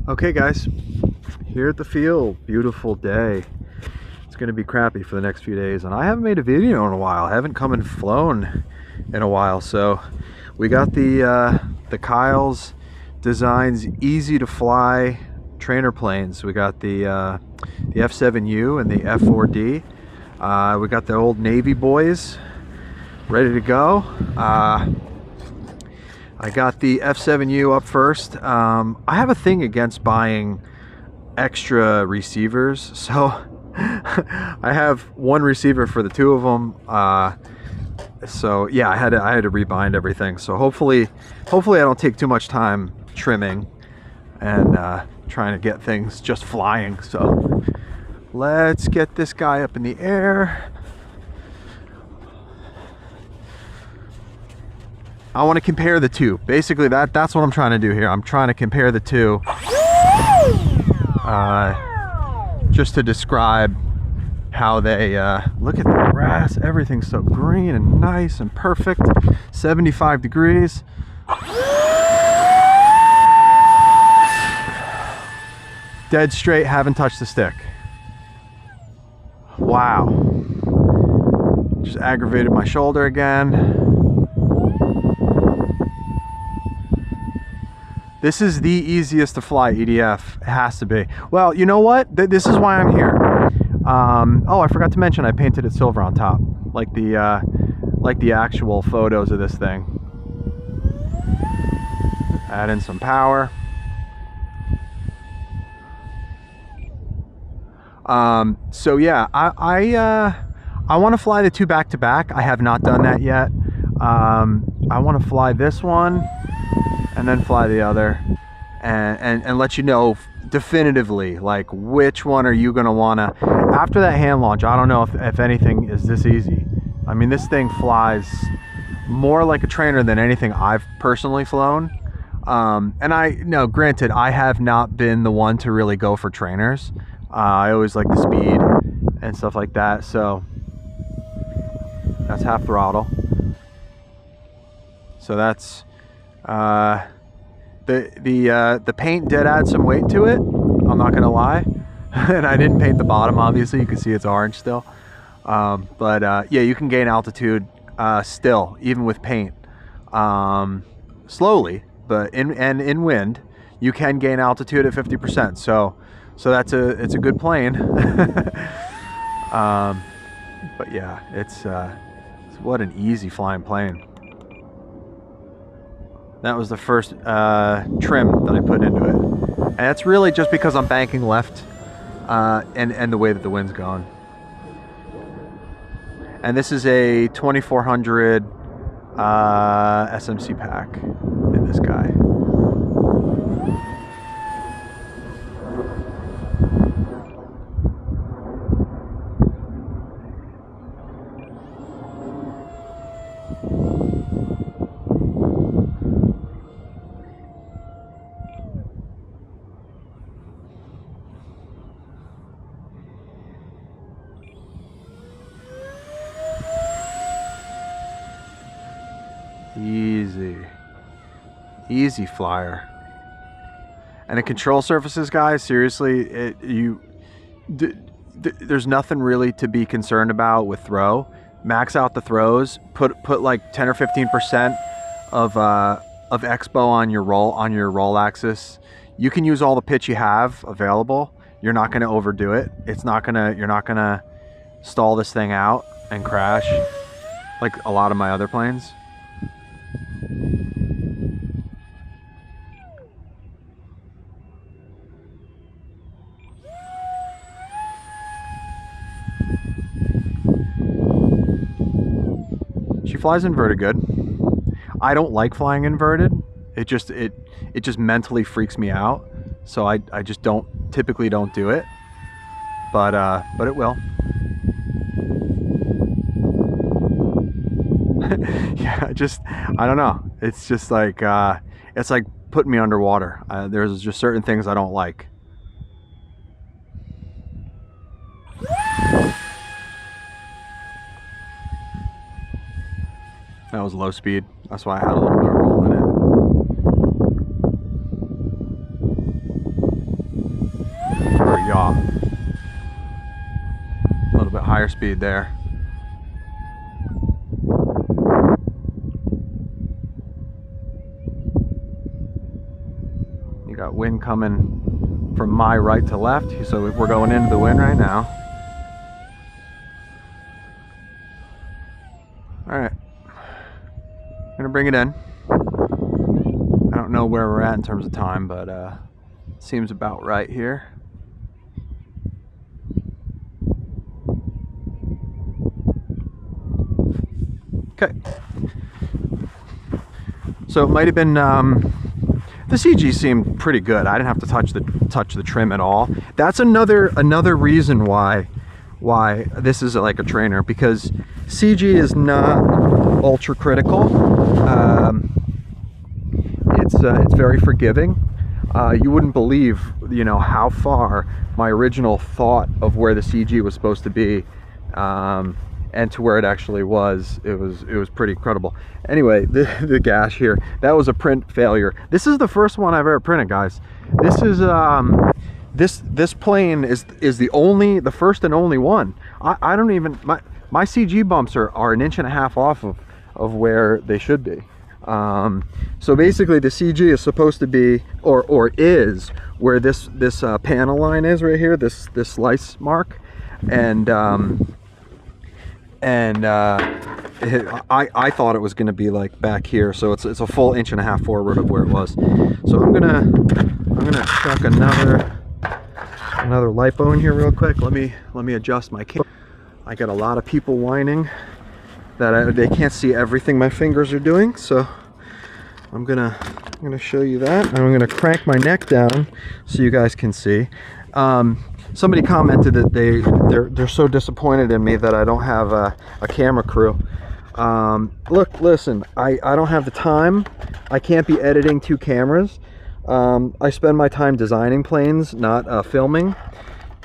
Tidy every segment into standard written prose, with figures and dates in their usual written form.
Okay guys, here at the field, beautiful day. It's gonna be crappy for the next few days, and I haven't made a video in a while. I haven't come and flown in a while, so we got the Kyle's Designs easy to fly trainer planes. We got the F7U and the F4D. We got the old Navy boys ready to go. I got the F7U up first. I have a thing against buying extra receivers, so I have one receiver for the two of them. So yeah, I had to rebind everything. So hopefully I don't take too much time trimming and trying to get things just flying. So let's get this guy up in the air. I want to compare the two. Basically, that's what I'm trying to do here. I'm trying to compare the two, just to describe how they look at the grass. Everything's so green and nice and perfect. 75 degrees. Dead straight, haven't touched the stick. Wow. Just aggravated my shoulder again. This is the easiest to fly EDF. It has to be. Well, you know what? This is why I'm here. Oh, I forgot to mention I painted it silver on top, like the actual photos of this thing. Add in some power. So yeah, I want to fly the two back to back. I have not done that yet. I want to fly this one and then fly the other, and let you know definitively, like, which one are you gonna wanna, after that hand launch. I don't know if anything is this easy. I mean, this thing flies more like a trainer than anything I've personally flown. And granted, I have not been the one to really go for trainers. I always like the speed and stuff like that, so that's half throttle. So that's the paint did add some weight to it, I'm not gonna lie. And I didn't paint the bottom, obviously. You can see it's orange still. Yeah, you can gain altitude still, even with paint. Slowly, but in wind, you can gain altitude at 50%. So it's a good plane. But yeah, it's what an easy flying plane. That was the first trim that I put into it. And that's really just because I'm banking left and the way that the wind's going. And this is a 2400 SMC pack in this guy. Easy flyer. And the control surfaces, guys, seriously, there's nothing really to be concerned about with throw. Max out the throws, put like 10 or 15% of expo on your roll axis. You can use all the pitch you have available. You're not going to overdo it. You're not gonna stall this thing out and crash like a lot of my other planes. She flies inverted good. I don't like flying inverted. It just mentally freaks me out. So I just typically don't do it. But it will. Yeah, I don't know. It's just like it's like putting me underwater. There's just certain things I don't like. That was low speed. That's why I had a little bit of roll in higher speed there. You got wind coming from my right to left, so we're going into the wind right now. All right, I'm gonna bring it in. I don't know where we're at in terms of time, but seems about right here. Okay. So it might have been the CG seemed pretty good. I didn't have to touch the trim at all. That's another reason why this is like a trainer, because CG is not ultra critical. It's very forgiving. You wouldn't believe, you know, how far my original thought of where the CG was supposed to be and to where it actually was. It was pretty incredible. Anyway, the gash here, that was a print failure. This is the first one I've ever printed, guys. This is this plane is the first and only one. I don't even, my CG bumps are 1.5 inches off of where they should be. So basically the CG is supposed to be, or is, where this panel line is right here, this slice mark, and I thought it was going to be like back here, so it's a full 1.5 inches forward of where it was. So I'm gonna chuck another lipo in here real quick. Let me adjust my camera. I got a lot of people whining that they can't see everything my fingers are doing, so I'm gonna show you that. I'm gonna crank my neck down so you guys can see. Somebody commented that they're so disappointed in me that I don't have a camera crew. Look, listen, I don't have the time. I can't be editing 2 cameras. I spend my time designing planes, not filming.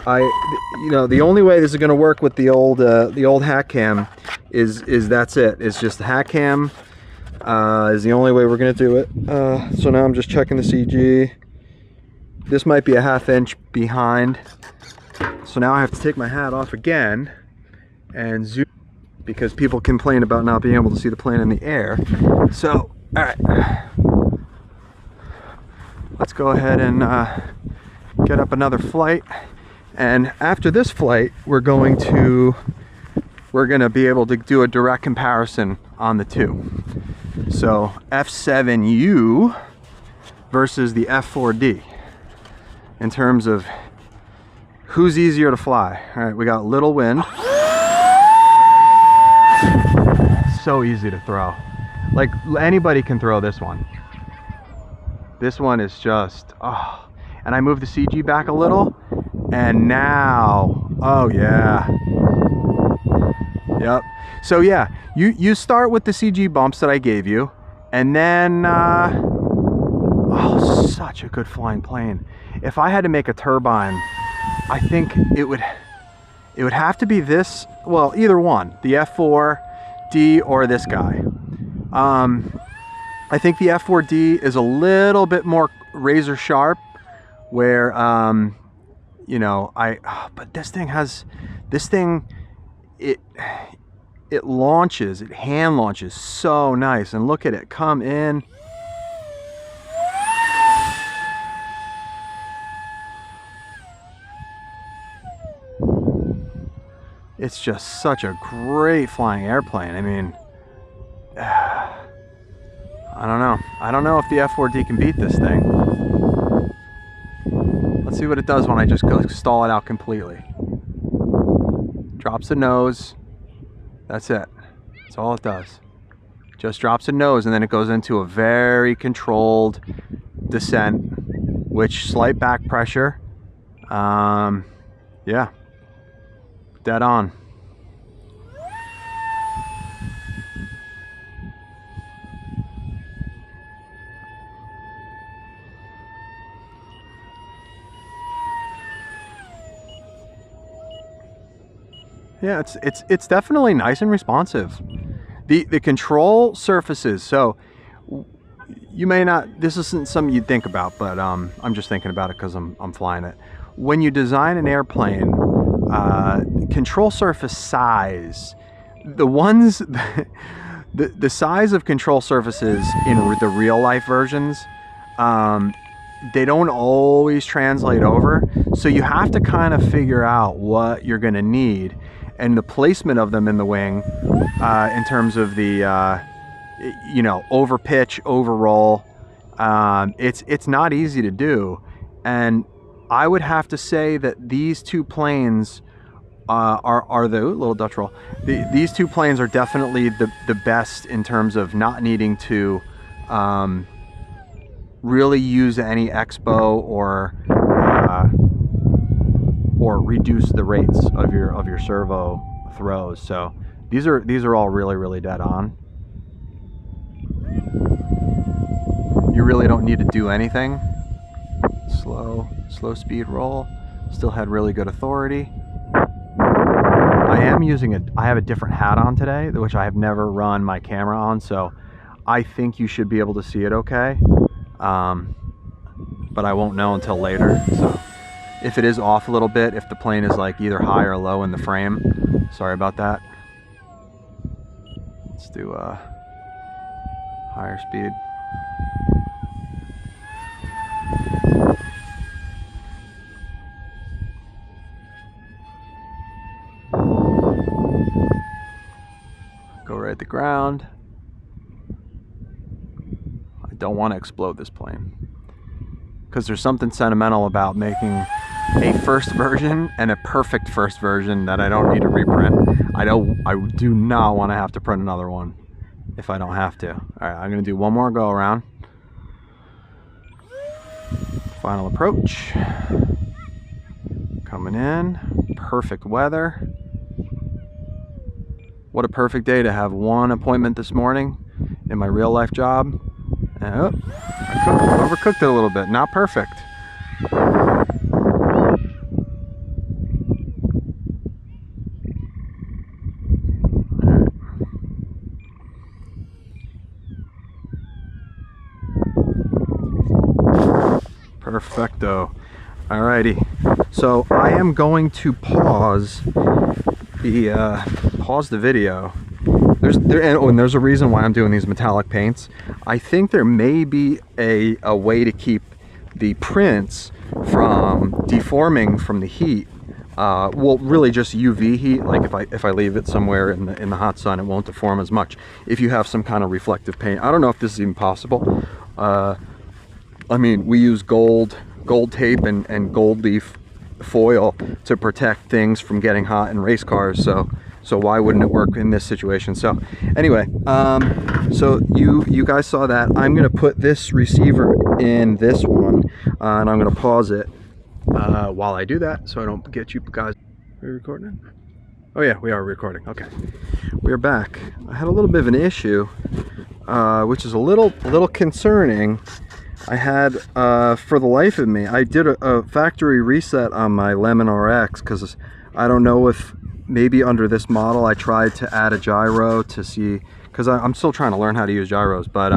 You know, the only way this is going to work with the old hack cam is that's it. It's just the hack cam is the only way we're going to do it. So now I'm just checking the CG. This might be a 1/2 inch behind. So now I have to take my hat off again and zoom, because people complain about not being able to see the plane in the air. So, all right, let's go ahead and get up another flight. And after this flight, we're going to be able to do a direct comparison on the two. So F7U versus the F4D in terms of who's easier to fly. All right, we got little wind. So easy to throw. Like, anybody can throw this one. This one is just, oh. And I moved the CG back a little, and now, oh yeah. Yep. So yeah, you start with the CG bumps that I gave you, and then, oh, such a good flying plane. If I had to make a turbine, I think it would have to be this, well, either one, the F4D or this guy. I think the F4D is a little bit more razor sharp, where you know, but this thing it launches, it hand launches so nice, and look at it come in. It's just such a great flying airplane. I mean, I don't know if the F4D can beat this thing. Let's see what it does when I just go stall it out completely. Drops the nose. That's it. That's all it does. Just drops the nose, and then it goes into a very controlled descent, which slight back pressure. Yeah. Dead on. Yeah, it's definitely nice and responsive. The control surfaces, so you may not, this isn't something you'd think about, but I'm just thinking about it because I'm flying it. When you design an airplane, control surface size, the ones, the size of control surfaces in the real life versions, they don't always translate over. So you have to kind of figure out what you're going to need and the placement of them in the wing, in terms of the, you know, over pitch, over roll. It's not easy to do. And I would have to say that these two planes are the little Dutch roll. These two planes are definitely the best in terms of not needing to really use any expo or reduce the rates of your servo throws. So these are all really dead on. You really don't need to do anything. Slow speed roll. Still had really good authority. I have a different hat on today, which I have never run my camera on, so I think you should be able to see it okay. But I won't know until later. So if it is off a little bit, if the plane is like either high or low in the frame, sorry about that. Let's do higher speed. Go right at the ground. I don't want to explode this plane because there's something sentimental about making a first version and a perfect first version that I don't need to reprint. I do not want to have to print another one if I don't have to. All right, I'm gonna do one more go around. Final approach. Coming in, perfect weather. What a perfect day to have one appointment this morning in my real life job. And, oh, I overcooked it a little bit, not perfect. Perfecto. Alrighty, so I am going to pause the video. There's a reason why I'm doing these metallic paints. I think there may be a way to keep the prints from deforming from the heat. Well, really just UV heat. Like if I leave it somewhere in the hot sun, it won't deform as much. If you have some kind of reflective paint, I don't know if this is even possible. I mean, we use gold tape and gold leaf foil to protect things from getting hot in race cars, so why wouldn't it work in this situation? So anyway, so you guys saw that. I'm gonna put this receiver in this one, and I'm gonna pause it while I do that, so I don't get you guys. Are we recording? Oh yeah, we are recording. Okay, we're back. I had a little bit of an issue, which is a little concerning. I had, for the life of me, I did a factory reset on my Lemon RX because I don't know if maybe under this model I tried to add a gyro to see, because I'm still trying to learn how to use gyros, but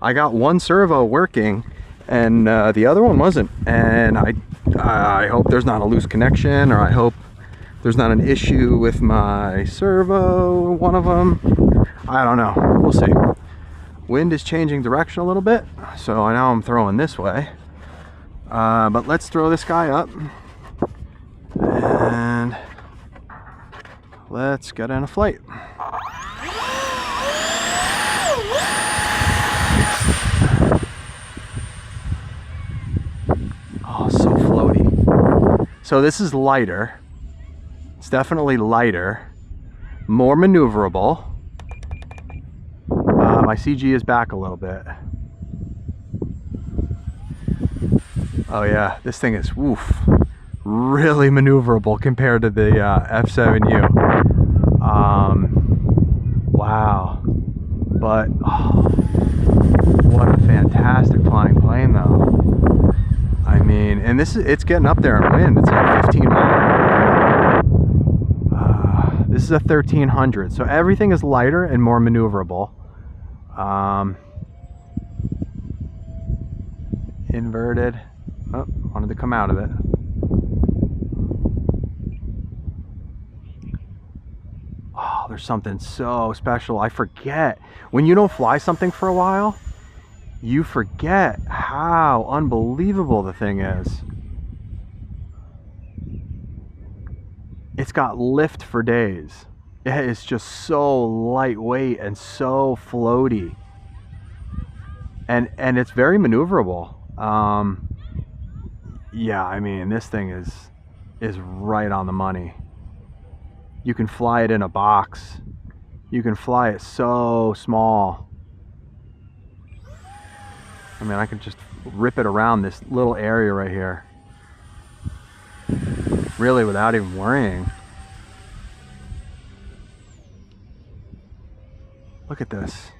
I got one servo working and the other one wasn't, and I hope there's not a loose connection, or I hope there's not an issue with my servo, one of them. I don't know, we'll see. Wind is changing direction a little bit, so I know I'm throwing this way, but let's throw this guy up and let's get in a flight. Oh, so floaty. So this is lighter. It's definitely lighter, more maneuverable. My CG is back a little bit. Oh yeah, this thing is, woof, really maneuverable compared to the F7U. Wow. But, oh, what a fantastic flying plane though. I mean, and it's getting up there in wind. It's like 15 miles. This is a 1300, so everything is lighter and more maneuverable. Inverted. Oh, wanted to come out of it. there's something so special. I forget. When you don't fly something for a while, you forget how unbelievable the thing is. It's got lift for days. It is just so lightweight and so floaty. And it's very maneuverable. Yeah, I mean, this thing is right on the money. You can fly it in a box. You can fly it so small. I mean, I can just rip it around this little area right here, really without even worrying. Look at this.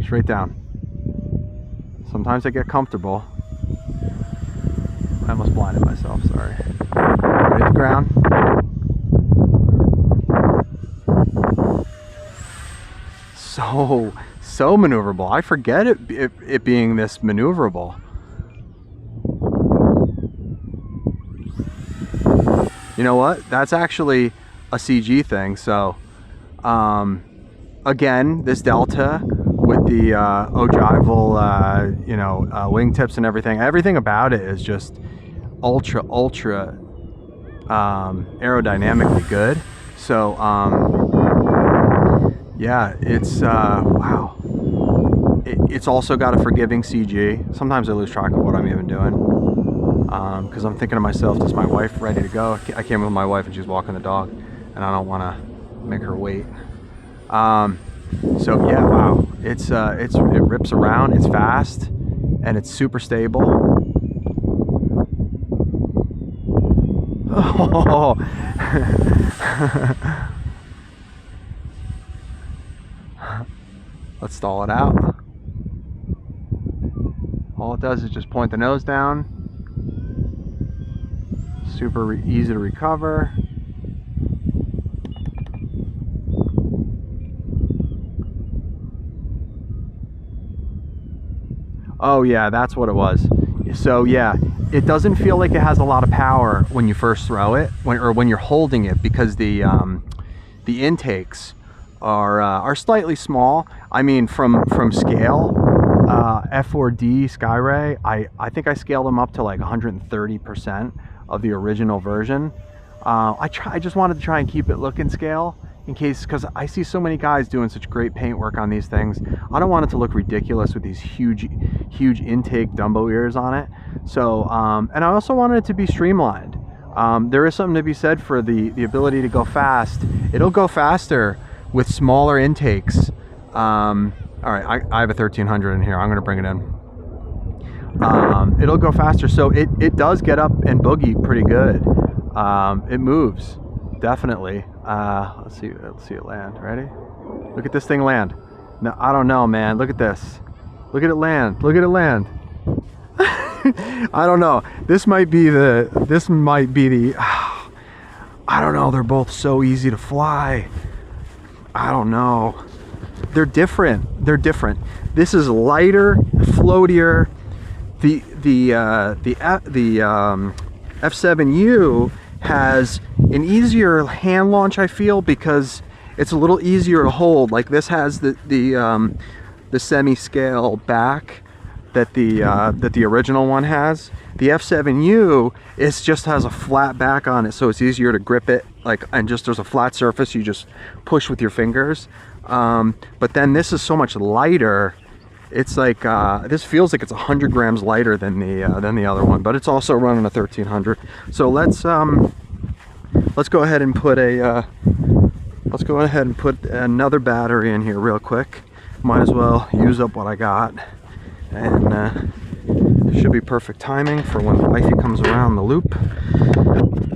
Straight down. Sometimes I get comfortable. I almost blinded myself, sorry. Right at the ground. So maneuverable. I forget it being this maneuverable. You know what? That's actually a CG thing. So, again, this Delta with the ogival, wingtips and everything about it is just ultra aerodynamically good. So, yeah, it's wow. It's also got a forgiving CG. Sometimes I lose track of what I'm even doing, because I'm thinking to myself, is my wife ready to go? I came with my wife and she's walking the dog, and I don't want to make her wait. So yeah, wow, it rips around. It's fast and it's super stable. Oh. Let's stall it out. All it does is just point the nose down. Super easy to recover. Oh yeah, that's what it was. So yeah, it doesn't feel like it has a lot of power when you first throw it, when you're holding it, because the intakes are slightly small. I mean, from scale, F4D Skyray, I think I scaled them up to like 130% of the original version. I just wanted to try and keep it looking scale, in case, because I see so many guys doing such great paint work on these things. I don't want it to look ridiculous with these huge intake Dumbo ears on it. So, and I also wanted it to be streamlined. There is something to be said for the ability to go fast. It'll go faster with smaller intakes. All right, I have a 1300 in here. I'm gonna bring it in. It'll go faster, so it does get up and boogie pretty good. It moves, definitely. Let's see it land. Ready? Look at this thing land. No, I don't know, man. Look at this. Look at it land. Look at it land. I don't know. This might be the. I don't know. They're both so easy to fly. I don't know. They're different. They're different. This is lighter, floatier. The F7U has an easier hand launch, I feel, because it's a little easier to hold. Like this has the semi-scale back that the original one has. The F7U just has a flat back on it, so it's easier to grip it. And just there's a flat surface you just push with your fingers. But then this is so much lighter. It's like this feels like it's 100 grams lighter than the other one, but it's also running a 1300. So let's go ahead and put another battery in here real quick. Might as well use up what I got, and should be perfect timing for when wifey comes around the loop.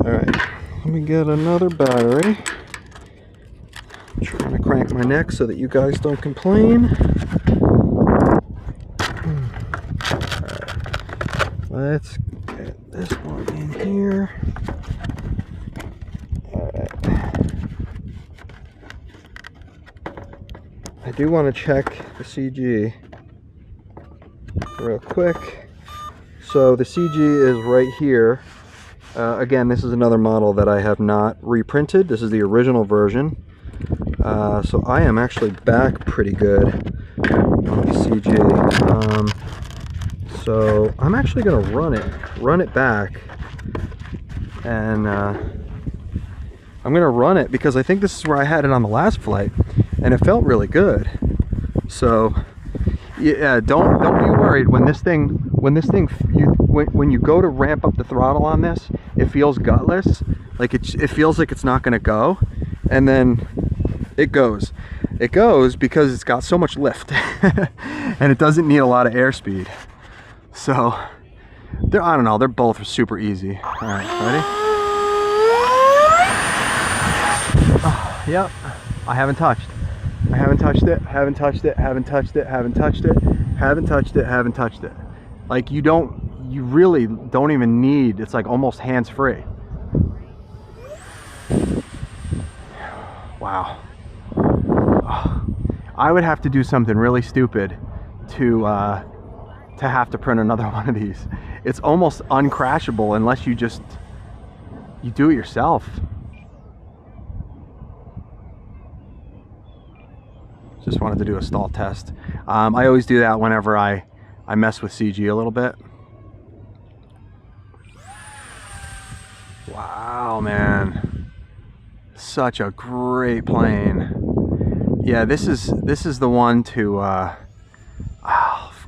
All right, let me get another battery. I'm trying to crank my neck so that you guys don't complain. Let's get this one in here. Alright. I do want to check the CG real quick. So the CG is right here. Again, this is another model that I have not reprinted. This is the original version. So I am actually back pretty good on the CG. So I'm actually going to run it back, and I'm going to run it because I think this is where I had it on the last flight, and it felt really good. So yeah, don't be worried when you go to ramp up the throttle on this, it feels gutless, like it feels like it's not going to go, and then it goes because it's got so much lift and it doesn't need a lot of airspeed. So I don't know, they're both super easy. All right, ready? Oh, yep, I haven't touched it, haven't touched it, haven't touched it, haven't touched it, haven't touched it, haven't touched it. Like you really don't even need, it's like almost hands-free. Wow. I would have to do something really stupid to have to print another one of these. It's almost uncrashable unless you do it yourself. Just wanted to do a stall test. I always do that whenever I mess with CG a little bit. Wow, man. Such a great plane. Yeah, this is the one to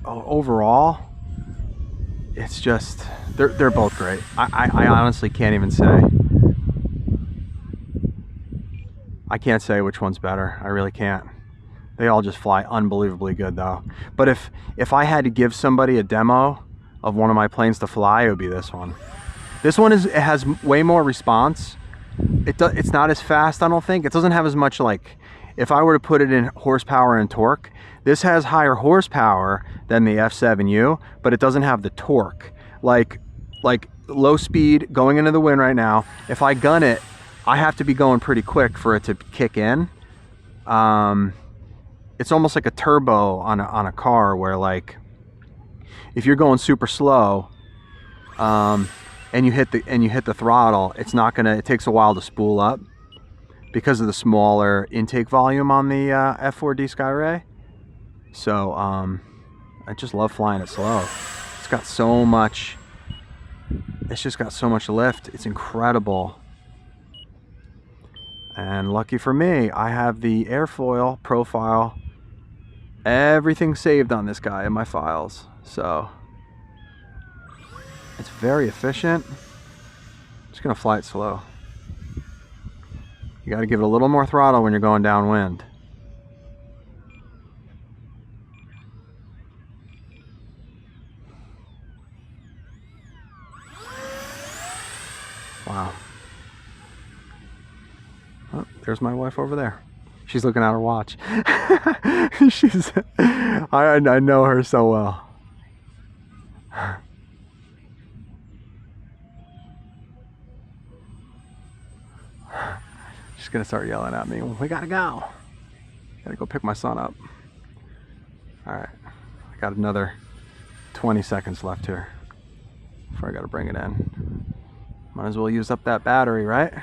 overall, it's just they're both great. I honestly can't even say. I can't say which one's better. I really can't. They all just fly unbelievably good though. But if I had to give somebody a demo of one of my planes to fly, it would be this one. This one it has way more response. It's not as fast, I don't think. It doesn't have as much, like, if I were to put it in horsepower and torque, this has higher horsepower than the F7U, but it doesn't have the torque. Like low speed going into the wind right now, if I gun it, I have to be going pretty quick for it to kick in. It's almost like a turbo on a car, where, like, if you're going super slow, and you hit the throttle, it takes a while to spool up because of the smaller intake volume on the F4D Skyray. So I just love flying it slow. It's just got so much lift. It's incredible. And lucky for me, I have the airfoil profile, everything saved on this guy in my files. So it's very efficient. Just gonna fly it slow. You gotta give it a little more throttle when you're going downwind. Wow. Oh, there's my wife over there. She's looking at her watch. I know her so well. She's gonna start yelling at me. We gotta go. Gotta go pick my son up. All right, I got another 20 seconds left here before I gotta bring it in. Might as well use up that battery, right?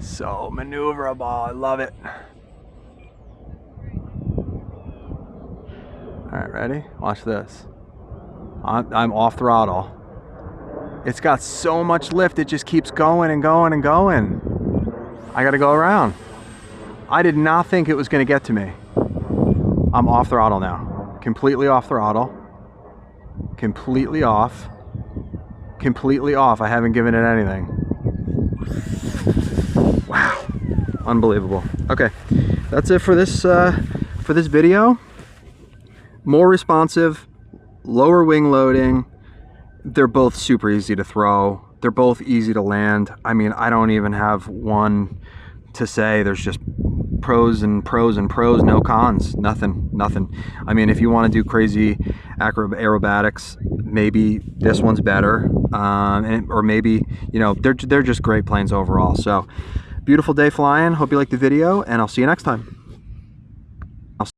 So maneuverable, I love it. All right, ready? Watch this. I'm off throttle. It's got so much lift, it just keeps going and going and going. I gotta go around. I did not think it was gonna get to me. I'm off throttle now. Completely off throttle. Completely off. Completely off. I haven't given it anything. Wow. Unbelievable. Okay, that's it for this video. More responsive, lower wing loading. They're both super easy to throw. They're both easy to land. I mean, I don't even have one to say. There's just pros and pros and pros, no cons, nothing. I mean, if you want to do crazy aerobatics, maybe this one's better, or maybe, you know, they're just great planes overall. So beautiful day flying. Hope you liked the video, and I'll see you next time.